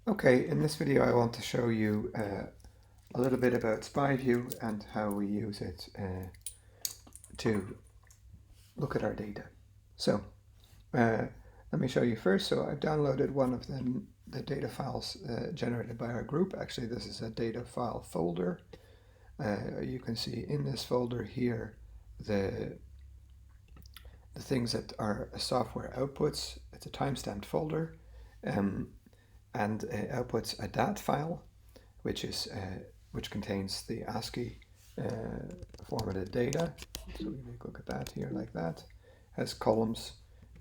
Okay, in this video I want to show you a little bit about spyview and how we use it to look at our data. So let me show you first. So I've downloaded one of the data files generated by our group. Actually, this is a data file folder. You can see in this folder here the things that are software outputs. It's a timestamped folder. And outputs a DAT file, which contains the ASCII formatted data. So we take a look at that here, like that. Has columns,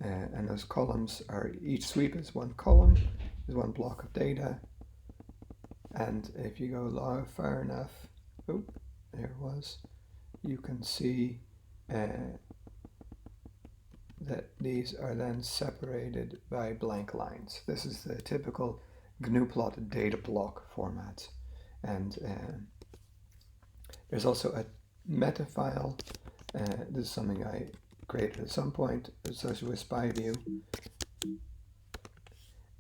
and those columns are, each sweep is one column, is one block of data. And if you go far enough, oh, there it was, you can see that these are then separated by blank lines. This is the typical GNU plot data block format. And there's also a meta file. This is something I created at some point associated with spyview.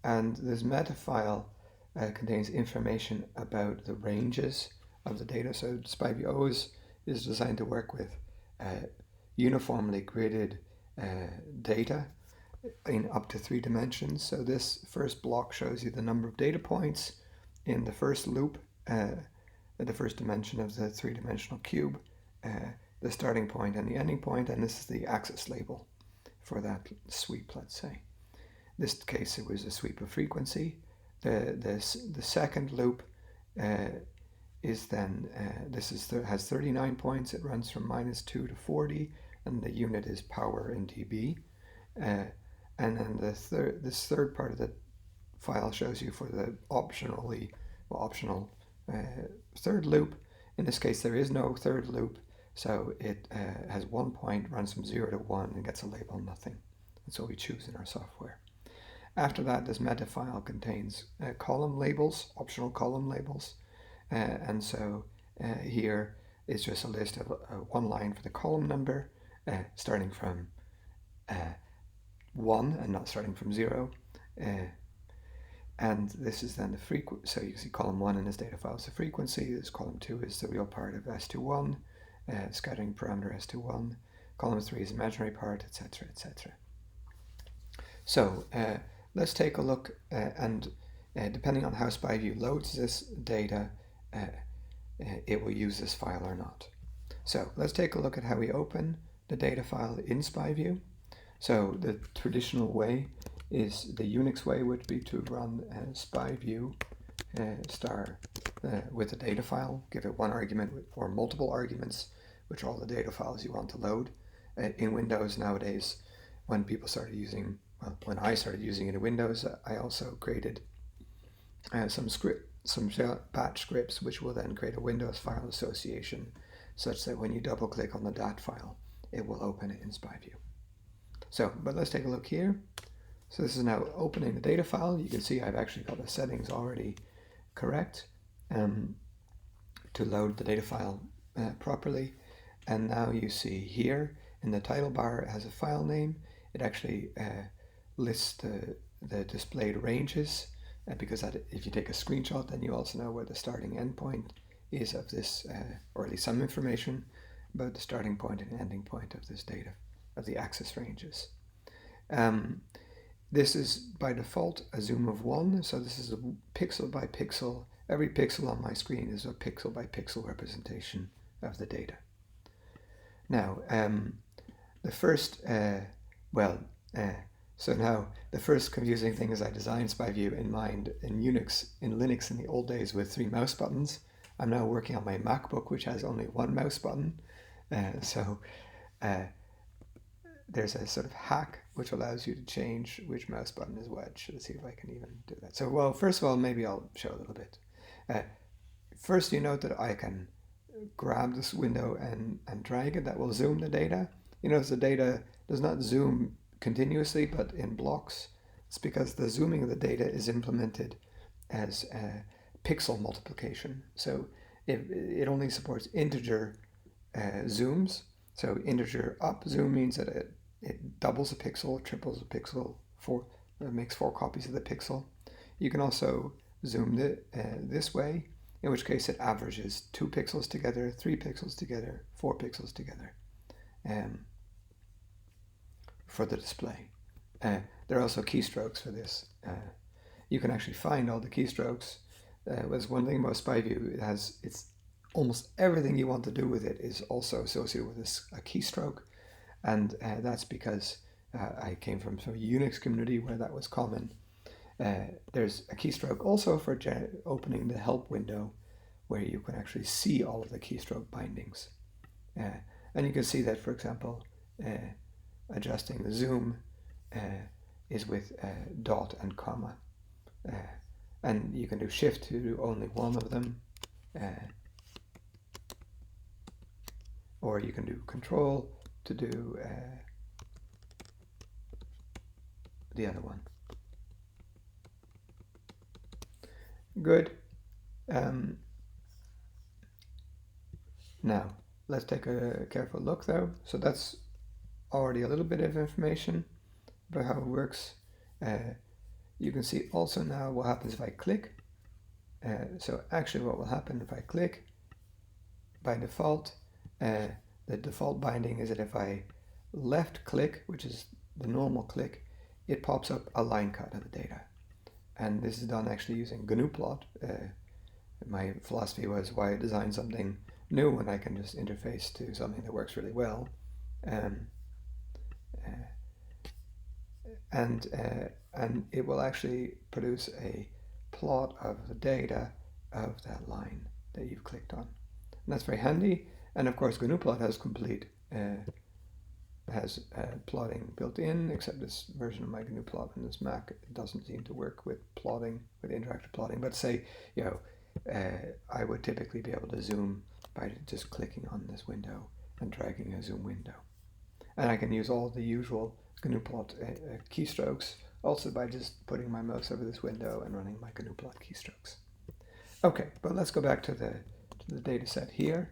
And this meta file contains information about the ranges of the data. So spyview always is designed to work with uniformly gridded data in up to 3 dimensions. So this first block shows you the number of data points in the first loop, the first dimension of the 3-dimensional cube, the starting point and the ending point, and this is the axis label for that sweep, let's say. In this case, it was a sweep of frequency. The second loop is then, has 39 points. It runs from -2 to 40, and the unit is power in dB. And then this third part of the file shows you for the optional third loop. In this case, there is no third loop, so it has 1 point, runs from 0 to 1, and gets a label nothing. That's what we choose in our software. After that, this meta file contains column labels, optional column labels, and so here is just a list of one line for the column number, starting from 1 and not starting from 0. And this is then the frequency. So you can see column 1 in this data file is the frequency. This column 2 is the real part of S21, scattering parameter S21. Column 3 is the imaginary part, etc., etc. So let's take a look, and depending on how spyview loads this data, it will use this file or not. So let's take a look at how we open the data file in spyview. So the traditional way is, the Unix way would be to run spyview star with the data file, give it one argument or multiple arguments, which are all the data files you want to load. In Windows nowadays, when people started using, well, when I started using it in Windows, I also created some batch scripts, which will then create a Windows file association, such that when you double click on the DAT file, it will open it in spyview. So, but let's take a look here. So this is now opening the data file. You can see I've actually got the settings already correct to load the data file properly. And now you see here in the title bar, it has a file name. It actually lists the displayed ranges, because if you take a screenshot, then you also know where the starting end point is of this, or at least some information about the starting point and ending point of this data, of the axis ranges. This is by default a zoom of 1, so this is a pixel by pixel. Every pixel on my screen is a pixel by pixel representation of the data. Now, the first, so now the first confusing thing is I designed spyview in mind in Linux in the old days with 3 mouse buttons. I'm now working on my MacBook, which has only 1 mouse button. There's a sort of hack which allows you to change which mouse button is which. Let's see if I can even do that. So, well, first of all, maybe I'll show a little bit. First, you note that I can grab this window and drag it. That will zoom the data. You notice the data does not zoom continuously, but in blocks. It's because the zooming of the data is implemented as pixel multiplication. So it only supports integer zooms. So integer up zoom means that it doubles a pixel, triples a pixel, makes 4 copies of the pixel. You can also zoomed it this way, in which case it averages 2 pixels together, 3 pixels together, 4 pixels together for the display. There are also keystrokes for this. You can actually find all the keystrokes. Was one thing about SpyView, it's almost everything you want to do with it is also associated with a keystroke, and that's because I came from a Unix community where that was common. There's a keystroke also for opening the help window, where you can actually see all of the keystroke bindings. And you can see that, for example, adjusting the zoom is with dot and comma. And you can do shift to do only one of them. Or you can do control to do the other one. Good. Now, let's take a careful look though. So that's already a little bit of information about how it works. You can see also now what happens if I click. So actually what will happen if I click, by default, the default binding is that if I left click, which is the normal click, it pops up a line cut of the data. And this is done actually using GNU plot. My philosophy was, why design something new when I can just interface to something that works really well. And it will actually produce a plot of the data of that line that you've clicked on. And that's very handy. And of course, GNU plot has complete plotting built in, except this version of my GNU plot on this Mac, it doesn't seem to work with plotting, with interactive plotting. But say, I would typically be able to zoom by just clicking on this window and dragging a zoom window. And I can use all the usual GNU plot keystrokes also by just putting my mouse over this window and running my GNU plot keystrokes. Okay, but let's go back to the data set here.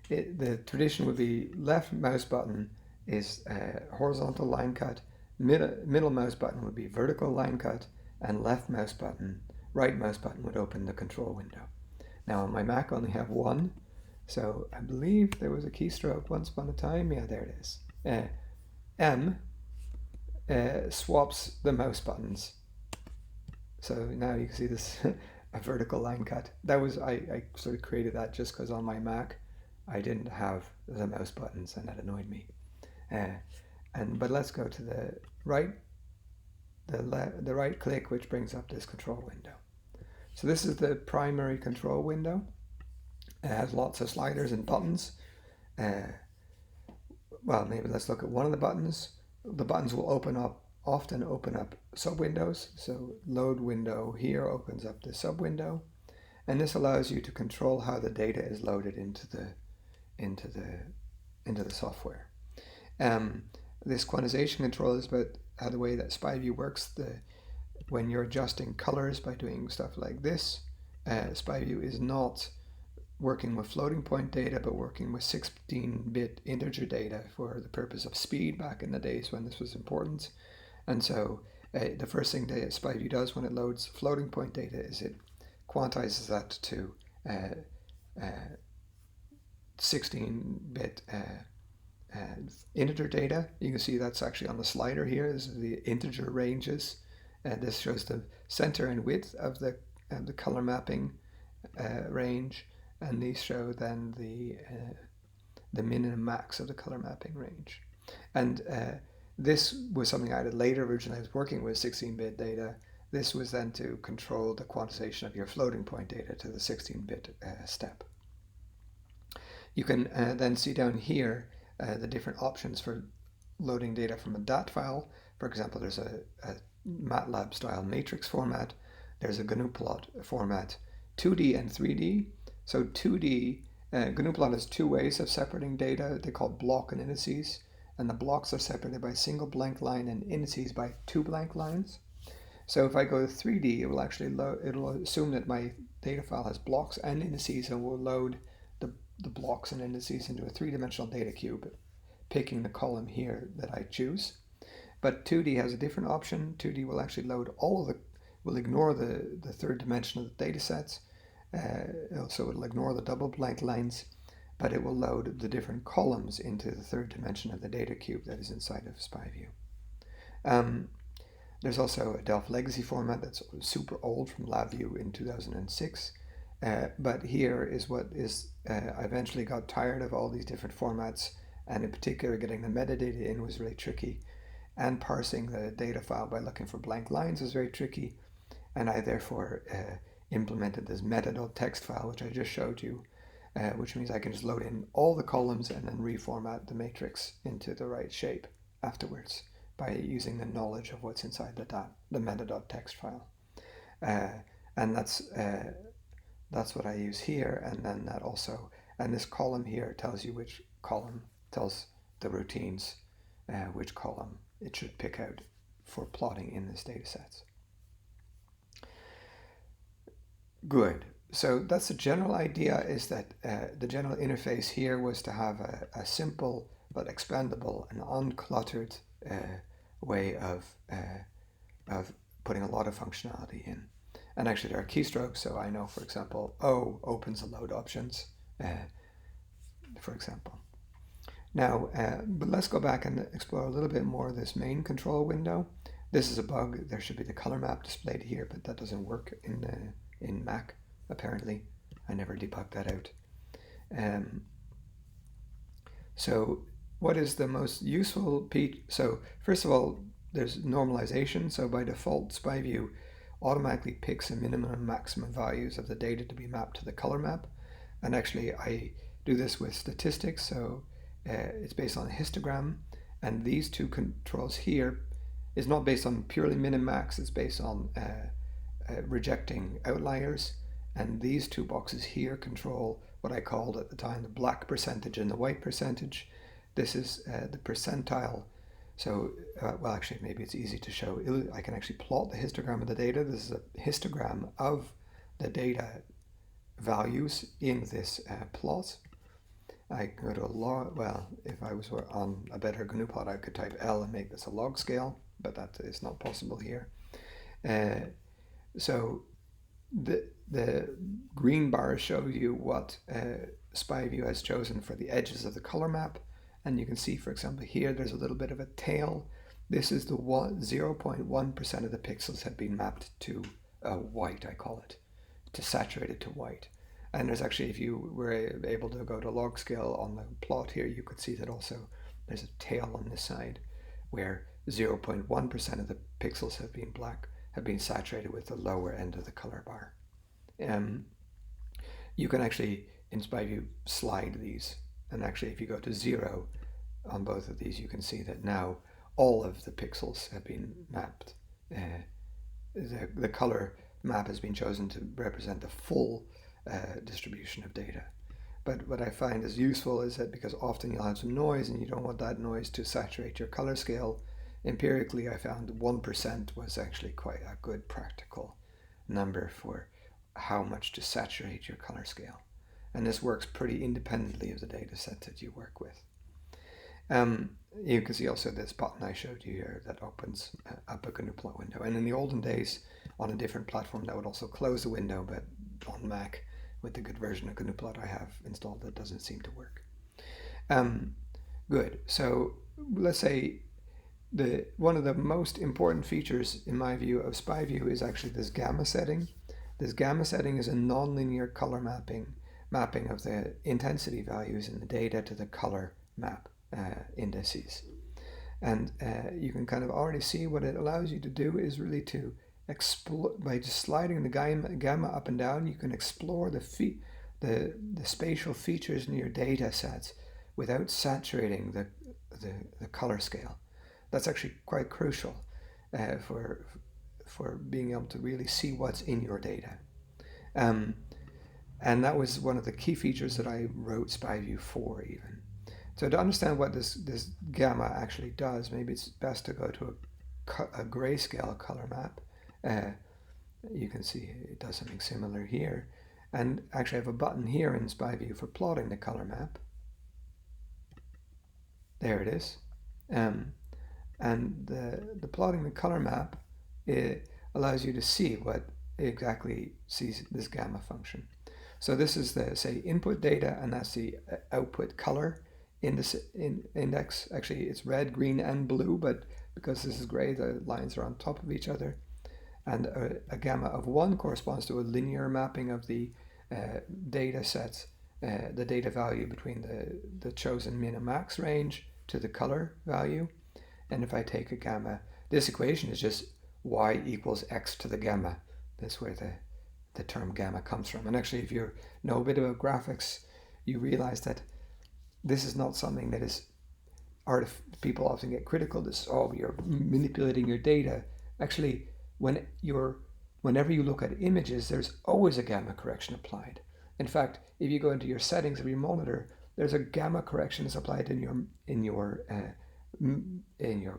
The tradition would be left mouse button is horizontal line cut, middle mouse button would be vertical line cut, and right mouse button would open the control window. Now on my Mac I only have one, so I believe there was a keystroke once upon a time. Yeah, there it is. M swaps the mouse buttons. So now you can see this a vertical line cut. That was I sort of created that just because on my Mac I didn't have the mouse buttons and that annoyed me. But let's go to the right click, which brings up this control window. So this is the primary control window. It has lots of sliders and buttons. Well, maybe let's look at one of the buttons. The buttons will often open up sub-windows. So load window here opens up the sub-window. And this allows you to control how the data is loaded into the software. This quantization control is about how the way that SpyView works. When you're adjusting colors by doing stuff like this, SpyView is not working with floating point data, but working with 16-bit integer data for the purpose of speed back in the days when this was important. And so the first thing that SpyView does when it loads floating point data is it quantizes that to 16-bit integer data. You can see that's actually on the slider here. This is the integer ranges. This shows the center and width of the color mapping range, and these show then the min and max of the color mapping range. And this was something I did later. Originally I was working with 16-bit data. This was then to control the quantization of your floating point data to the 16-bit step. You can then see down here the different options for loading data from a DAT file. For example, there's a MATLAB style matrix format. There's a GNU plot format, 2D and 3D. So 2D, GNU plot has two ways of separating data. They're called block and indices. And the blocks are separated by a single blank line and indices by two blank lines. So if I go to 3D, it will actually it'll assume that my data file has blocks and indices, and will load the blocks and indices into a three-dimensional data cube, picking the column here that I choose. But 2D has a different option. 2D will actually load all of will ignore the third dimension of the data sets. So it'll ignore the double blank lines, but it will load the different columns into the third dimension of the data cube that is inside of SpyView. There's also a Delphi legacy format that's super old from LabVIEW in 2006. But here is what is, I eventually got tired of all these different formats, and in particular getting the metadata in was really tricky, and parsing the data file by looking for blank lines was very tricky, and I therefore implemented this meta.txt file, which I just showed you, which means I can just load in all the columns and then reformat the matrix into the right shape afterwards by using the knowledge of what's inside the meta.txt file. And that's what I use here, and then that also, and this column here tells you which column, tells the routines which column it should pick out for plotting in this data sets. Good. So that's the general idea, is that the general interface here was to have a simple but expandable and uncluttered way of putting a lot of functionality in. And actually there are keystrokes, so I know, for example, O opens the load options, for example. Now, but let's go back and explore a little bit more of this main control window. This is a bug. There should be the color map displayed here, but that doesn't work in Mac, apparently. I never debugged that out. So what is the most useful piece? So first of all, there's normalization. So by default, SpyView automatically picks a minimum and maximum values of the data to be mapped to the color map. And actually, I do this with statistics. So it's based on a histogram. And these two controls here is not based on purely min and max. It's based on rejecting outliers. And these two boxes here control what I called at the time the black percentage and the white percentage. This is the percentile. So, well, actually, maybe it's easy to show. I can actually plot the histogram of the data. This is a histogram of the data values in this plot. I can go to a log. Well, if I was on a better GNU plot, I could type L and make this a log scale, but that is not possible here. So the green bars show you what SpyView has chosen for the edges of the color map. And you can see, for example, here there's a little bit of a tail. This is the 0.1% of the pixels have been mapped to white, I call it, to saturated to white. And there's actually, if you were able to go to log scale on the plot here, you could see that also there's a tail on this side where 0.1% of the pixels have been black, have been saturated with the lower end of the color bar. You can actually, in SpyView, slide these. And actually, if you go to 0 on both of these, you can see that now all of the pixels have been mapped. The color map has been chosen to represent the full distribution of data. But what I find is useful is that because often you'll have some noise and you don't want that noise to saturate your color scale, empirically I found 1% was actually quite a good practical number for how much to saturate your color scale. And this works pretty independently of the data set that you work with. You can see also this button I showed you here that opens up a GNU plot window. And in the olden days, on a different platform, that would also close the window, but on Mac, with the good version of GNU plot I have installed, that doesn't seem to work. Good. So let's say one of the most important features, in my view, of SpyView is actually this gamma setting. This gamma setting is a nonlinear color mapping of the intensity values in the data to the color map indices. And you can kind of already see what it allows you to do is really to explore, by just sliding the gamma up and down, you can explore the spatial features in your data sets without saturating the color scale. That's actually quite crucial for being able to really see what's in your data. And that was one of the key features that I wrote SpyView for even. So to understand what this gamma actually does, maybe it's best to go to a grayscale color map. You can see it does something similar here. And actually I have a button here in SpyView for plotting the color map. There it is. And the plotting the color map, it allows you to see what exactly sees this gamma function. So this is the, say, input data, and that's the output color in this index. Actually, it's red, green, and blue, but because this is gray, the lines are on top of each other. And a gamma of 1 corresponds to a linear mapping of the data sets, the data value between the chosen min and max range to the color value. And if I take a gamma, this equation is just y equals x to the gamma. That's where the term gamma comes from. And actually, if you know a bit about graphics, you realize that this is not something that is people often get critical. This, oh, you're manipulating your data. Actually, whenever you look at images, there's always a gamma correction applied. In fact, if you go into your settings of your monitor, there's a gamma correction is applied in your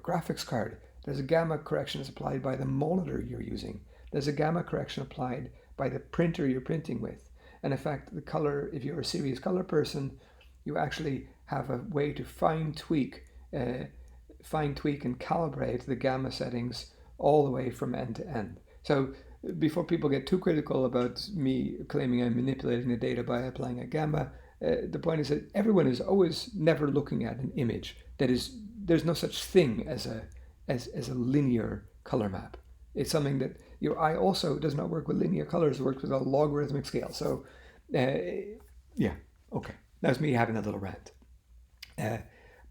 graphics card. There's a gamma correction is applied by the monitor you're using. There's a gamma correction applied by the printer you're printing with. And in fact, the color, if you're a serious color person, you actually have a way to fine tweak and calibrate the gamma settings all the way from end to end. So before people get too critical about me claiming I'm manipulating the data by applying a gamma, the point is that everyone is always never looking at an image. There's no such thing as a linear color map. It's something that your eye also does not work with linear colors, it works with a logarithmic scale. So yeah, okay. That's me having a little rant.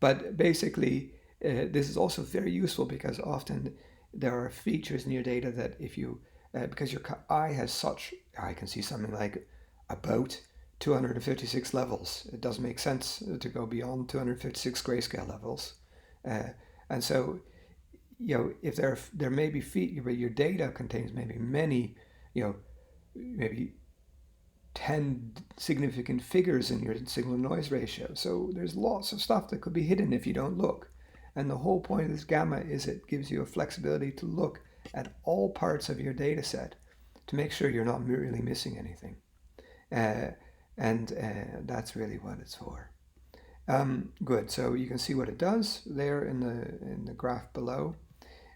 But basically, this is also very useful because often there are features in your data that if you, because your eye has such, I can see something like about 256 levels. It doesn't make sense to go beyond 256 grayscale levels. And so, if there may be your data contains maybe many, maybe 10 significant figures in your signal to noise ratio. So there's lots of stuff that could be hidden if you don't look. And the whole point of this gamma is it gives you a flexibility to look at all parts of your data set to make sure you're not really missing anything. And that's really what it's for. Good, so you can see what it does there in the graph below.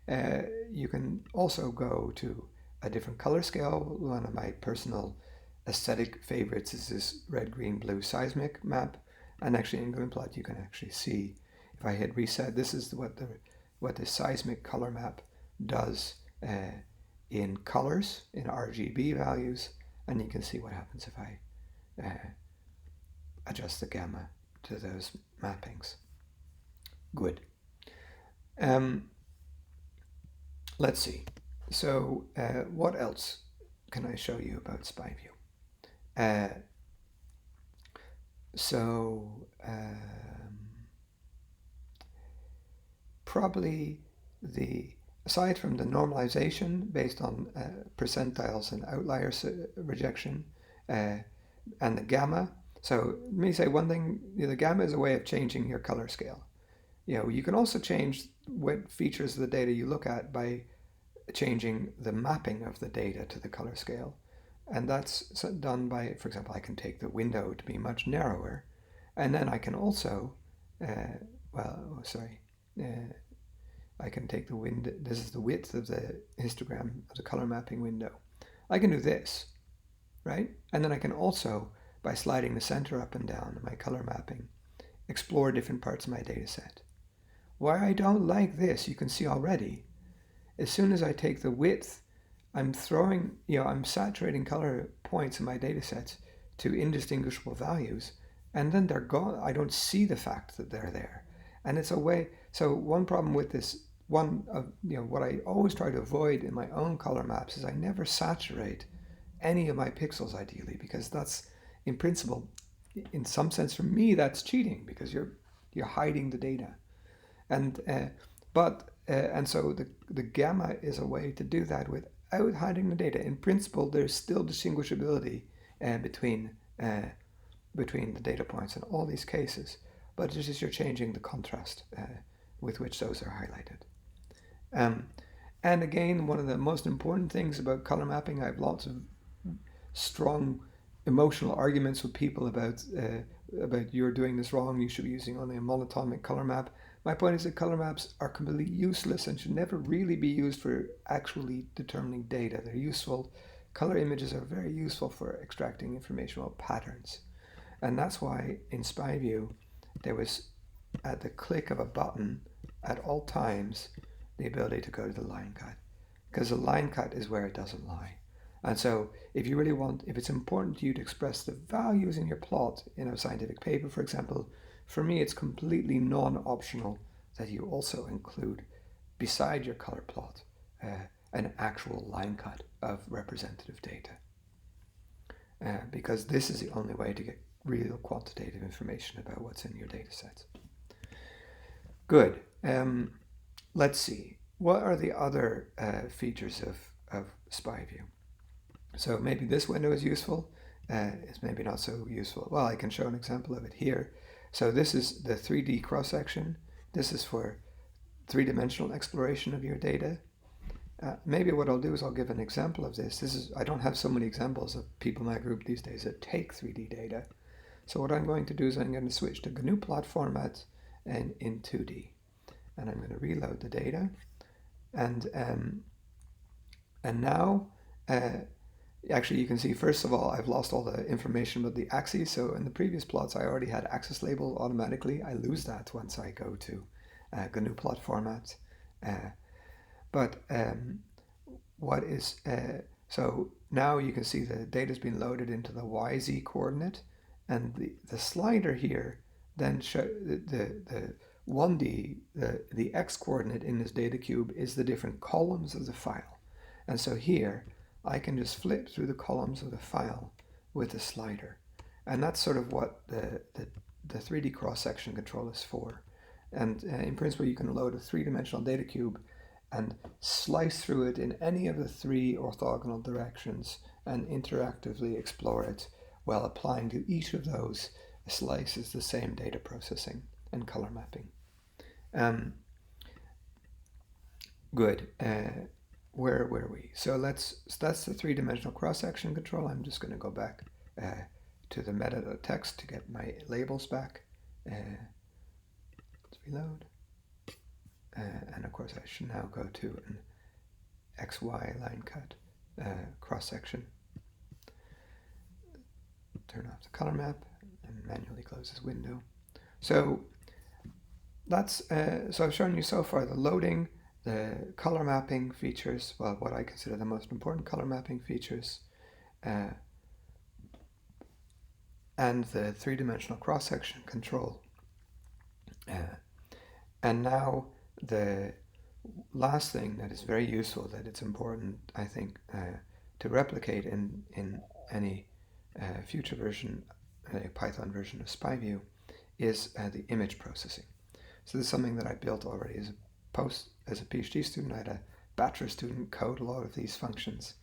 You can also go to a different color scale. One of my personal aesthetic favorites is this red, green, blue seismic map. And actually in Glimplot you can actually see, if I hit reset, this is what the seismic color map does in colors, in RGB values, and you can see what happens if I adjust the gamma to those mappings. Good. Let's see. So what else can I show you about SpyView? Probably aside from the normalization based on percentiles and outliers rejection and the gamma. So let me say one thing, the gamma is a way of changing your color scale. You can also change what features of the data you look at by changing the mapping of the data to the color scale. And that's done by, for example, I can take the window to be much narrower. And then I can also, I can take the window, this is the width of the histogram of the color mapping window. I can do this, right? And then I can also, by sliding the center up and down in my color mapping, explore different parts of my data set. Why I don't like this, you can see already. As soon as I take the width, I'm saturating color points in my data sets to indistinguishable values, and then they're gone. I don't see the fact that they're there. And it's a way, so one problem with this, what I always try to avoid in my own color maps is I never saturate any of my pixels ideally, because that's, in principle, in some sense for me, that's cheating because you're hiding the data. And so the gamma is a way to do that without hiding the data. In principle, there's still distinguishability between the data points in all these cases, but it's just you're changing the contrast with which those are highlighted. And again, one of the most important things about color mapping, I have lots of strong emotional arguments with people about you're doing this wrong, you should be using only a monatomic color map. My point is that color maps are completely useless and should never really be used for actually determining data. They're useful. Color images are very useful for extracting information about patterns. And that's why in SpyView, there was, at the click of a button at all times, the ability to go to the line cut. Because the line cut is where it doesn't lie. And so if you really want, if it's important to you to express the values in your plot in a scientific paper, for example, for me it's completely non-optional that you also include, beside your color plot, an actual line cut of representative data. Because this is the only way to get real quantitative information about what's in your data sets. Good. Let's see. What are the other features of SpyView? So maybe this window is useful. It's maybe not so useful. Well, I can show an example of it here. So this is the 3D cross-section. This is for three-dimensional exploration of your data. Maybe what I'll do is I'll give an example of this. I don't have so many examples of people in my group these days that take 3D data. So what I'm going to do is I'm going to switch to GNU plot format and in 2D. And I'm going to reload the data. And now, actually you can see, first of all, I've lost all the information about the axes. So in the previous plots, I already had axis label automatically. I lose that once I go to GNU plot format. So now you can see the data has been loaded into the YZ coordinate, and the slider here then show the 1D, the X coordinate in this data cube is the different columns of the file. And so here I can just flip through the columns of the file with the slider. And that's sort of what the 3D cross-section control is for. And in principle, you can load a three-dimensional data cube and slice through it in any of the three orthogonal directions and interactively explore it while applying to each of those slices the same data processing and color mapping. Good. Where were we? So that's the three-dimensional cross-section control. I'm just going to go back to the metadata text to get my labels back. Let's reload. And of course, I should now go to an XY line cut cross-section. Turn off the color map and manually close this window. So that's so I've shown you so far the loading, the color mapping features, well, what I consider the most important color mapping features, and the three-dimensional cross-section control. And now the last thing that is very useful, that it's important, I think, to replicate in any future version, a Python version of SpyView, is the image processing. So this is something that I built already as a PhD student. I had a bachelor student code a lot of these functions.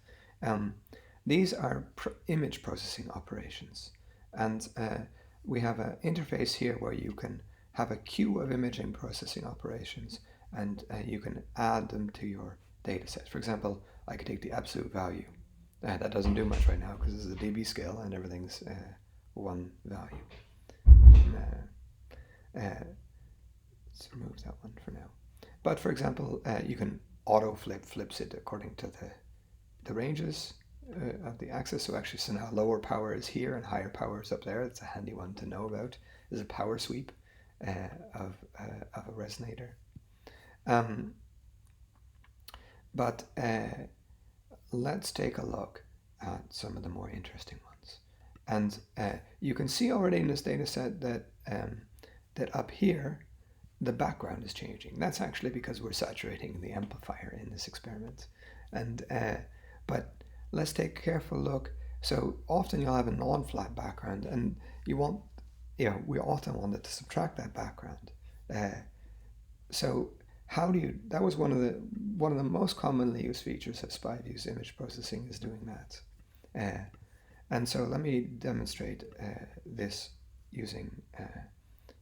These are image processing operations. And we have an interface here where you can have a queue of imaging processing operations, and you can add them to your data set. For example, I could take the absolute value. That doesn't do much right now because this is a dB scale and everything's one value. Let's remove that one for now. But for example, you can auto flips it according to the ranges of the axis. So actually, so now lower power is here and higher power is up there. It's a handy one to know about. There's a power sweep of a resonator. But let's take a look at some of the more interesting ones. And you can see already in this data set that up here, the background is changing. That's actually because we're saturating the amplifier in this experiment. And but let's take a careful look. So often you'll have a non-flat background, and we often wanted to subtract that background. So how do you? That was one of the most commonly used features of SpyView's image processing, is doing that. And so let me demonstrate this using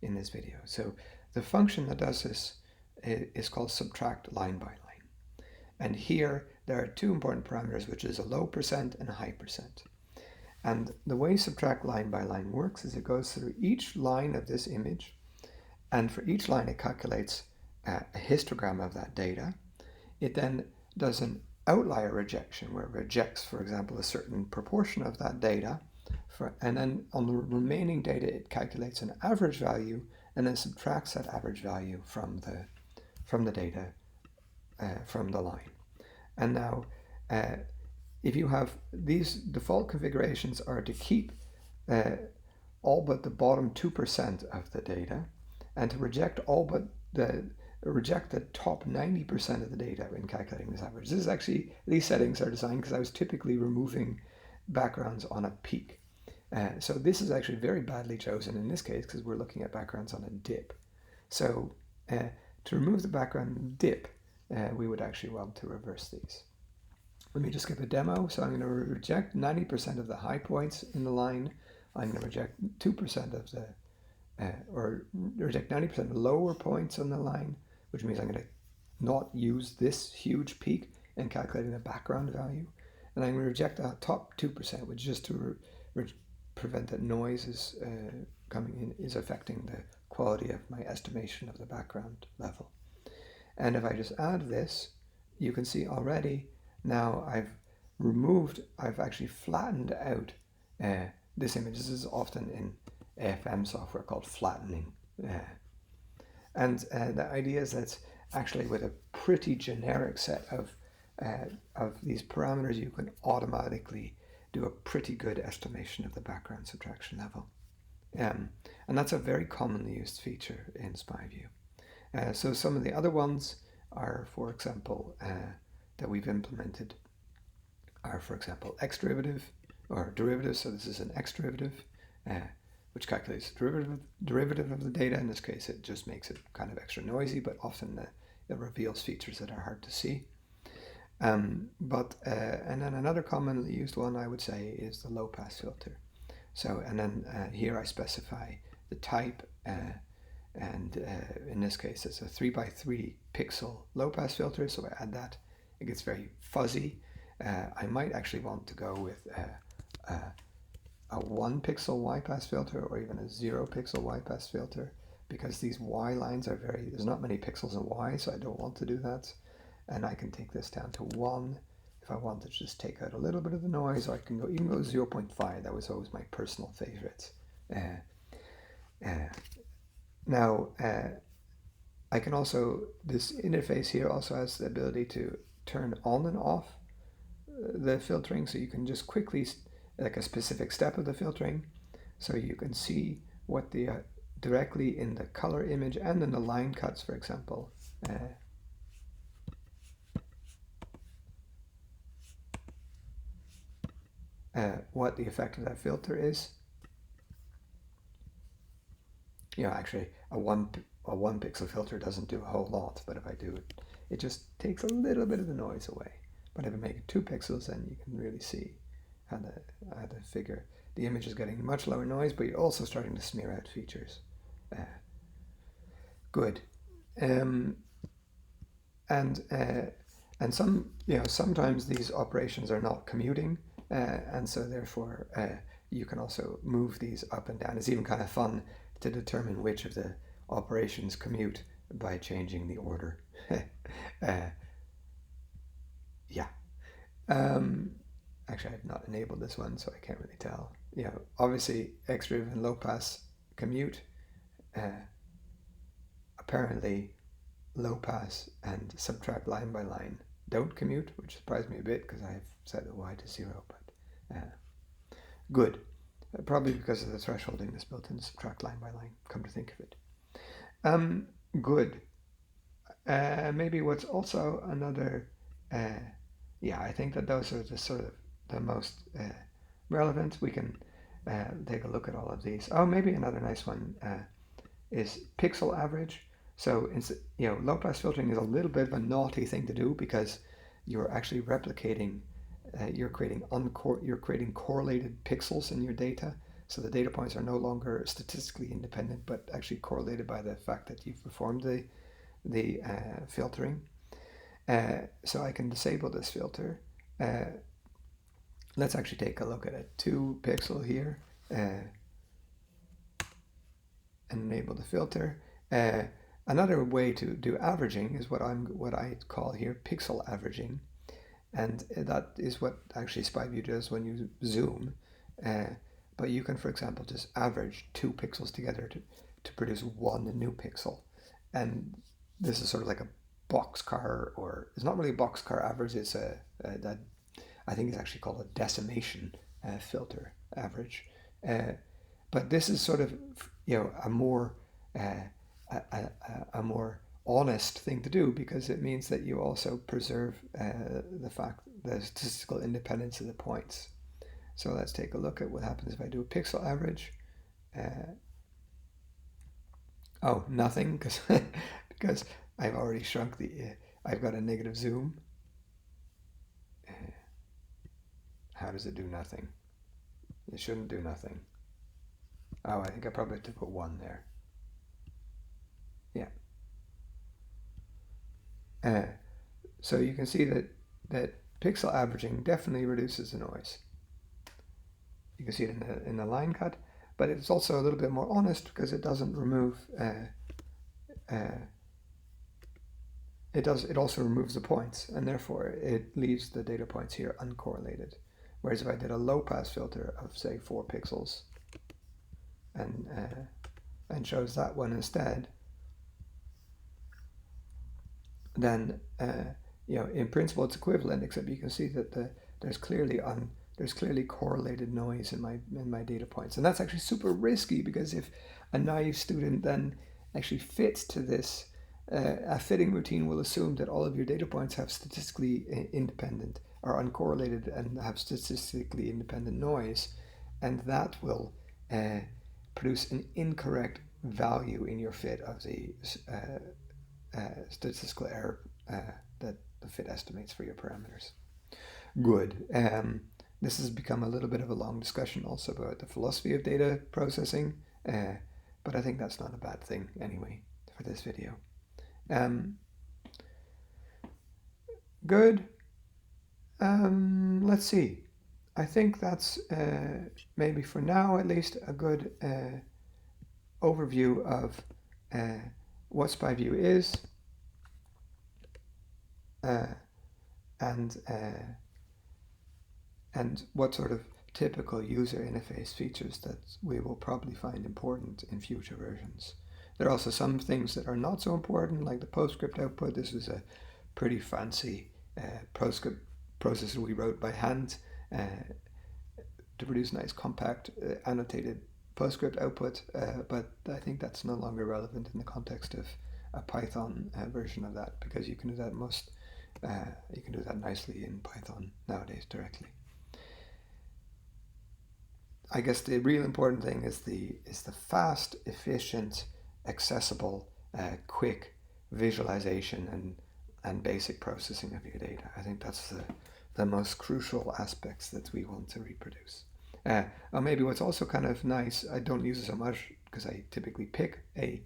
in this video. So the function that does this is called subtract line by line. And here there are two important parameters, which is a low percent and a high percent. And the way subtract line by line works is it goes through each line of this image And for each line, it calculates a histogram of that data. It then does an outlier rejection where it rejects, for example, a certain proportion of that data. And then on the remaining data, it calculates an average value and then subtracts that average value from the data from the line. And now, if you have these default configurations are to keep all but the bottom 2% of the data, and to reject the top 90% of the data in calculating this average. This is actually, these settings are designed because I was typically removing backgrounds on a peak. So this is actually very badly chosen in this case because we're looking at backgrounds on a dip. So to remove the background dip, we would actually want to reverse these. Let me just give a demo. So I'm going to reject 90% of the high points in the line. I'm going to reject 2% of the, or reject 90% of the lower points on the line, which means I'm going to not use this huge peak in calculating the background value. And I'm going to reject the top 2%, which is just to prevent that noise is coming in, is affecting the quality of my estimation of the background level. And if I just add this, you can see already now I've actually flattened out this image. This is often in AFM software called flattening. And the idea is that actually with a pretty generic set of these parameters, you can automatically do a pretty good estimation of the background subtraction level. And that's a very commonly used feature in SpyView. So some of the other ones are, for example, that we've implemented are, for example, x derivative or derivative. So this is an x derivative, which calculates the derivative of the data. In this case, it just makes it kind of extra noisy, but often it reveals features that are hard to see. And then another commonly used one, I would say, is the low pass filter. So, and then here I specify the type, and in this case it's a 3x3 pixel low pass filter. So I add that. It gets very fuzzy. I might actually want to go with a 1 pixel Y pass filter or even a 0 pixel Y pass filter, because these Y lines are there's not many pixels in Y, so I don't want to do that. And I can take this down to 1 if I want to just take out a little bit of the noise, or I can even go 0.5. That was always my personal favorite. Now, I can also, this interface here also has the ability to turn on and off the filtering, so you can just quickly, like a specific step of the filtering, so you can see what the directly in the color image and in the line cuts, for example, what the effect of that filter is. You know, actually, a one pixel filter doesn't do a whole lot, but if I do it, it just takes a little bit of the noise away. But if I make it 2 pixels, then you can really see how the image is getting much lower noise, but you're also starting to smear out features. Good. And sometimes these operations are not commuting, and so therefore you can also move these up and down. It's even kind of fun to determine which of the operations commute by changing the order. Yeah. Actually, I've not enabled this one, so I can't really tell. Obviously, X-derivative and low pass commute. Apparently, low pass and subtract line by line don't commute, which surprised me a bit because I've set the Y to 0, but good. Probably because of the thresholding that's built in subtract line by line, come to think of it. Good. Maybe what's also another, I think that those are the sort of the most relevant. We can take a look at all of these. Oh, maybe another nice one is pixel average. So, low pass filtering is a little bit of a naughty thing to do because you're actually replicating, you're creating correlated pixels in your data. So the data points are no longer statistically independent, but actually correlated by the fact that you've performed the filtering. So I can disable this filter. Let's actually take a look at a 2 pixel here and enable the filter. Another way to do averaging is what I call here pixel averaging, and that is what actually SpyView does when you zoom. Uh, but you can, for example, just average two pixels together to produce one new pixel, and this is sort of like a boxcar, or it's not really a boxcar average. It's that I think it's actually called a decimation filter average. Uh, but this is sort of a more uh, a more honest thing to do, because it means that you also preserve the statistical independence of the points. So let's take a look at what happens if I do a pixel average. Uh, oh, nothing, because because I've already shrunk I've got a negative zoom. How does it do nothing? It shouldn't do nothing. Oh, I think I probably have to put 1 there. Yeah. So you can see that pixel averaging definitely reduces the noise. You can see it in the line cut, but it's also a little bit more honest because it doesn't remove. It also removes the points, and therefore it leaves the data points here uncorrelated. Whereas if I did a low pass filter of say 4 pixels, and shows that one instead, then in principle it's equivalent, except you can see that there's clearly correlated noise in my data points, and that's actually super risky, because if a naive student then actually fits to this, a fitting routine will assume that all of your data points have statistically independent or uncorrelated and have statistically independent noise, and that will produce an incorrect value in your fit of the statistical error that the fit estimates for your parameters. Good. This has become a little bit of a long discussion also about the philosophy of data processing, but I think that's not a bad thing anyway for this video. Good. Let's see. I think that's maybe for now at least a good overview of what SpyView is, and what sort of typical user interface features that we will probably find important in future versions. There are also some things that are not so important, like the PostScript output. This is a pretty fancy PostScript processor we wrote by hand to produce nice, compact, annotated PostScript output, but I think that's no longer relevant in the context of a Python version of that, because you can do that you can do that nicely in Python nowadays directly. I guess the real important thing is the fast, efficient, accessible, quick visualization and basic processing of your data. I think that's the most crucial aspects that we want to reproduce. Or maybe what's also kind of nice, I don't use it so much because I typically pick a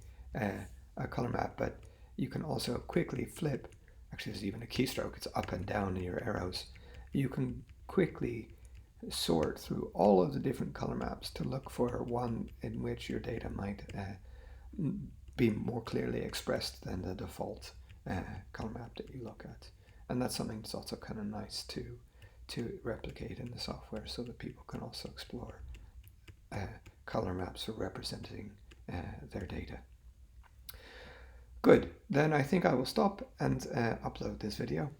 color map, but you can also quickly flip. Actually, there's even a keystroke. It's up and down in your arrows. You can quickly sort through all of the different color maps to look for one in which your data might be more clearly expressed than the default color map that you look at. And that's something that's also kind of nice to replicate in the software, so that people can also explore color maps for representing their data. Good, then I think I will stop and upload this video.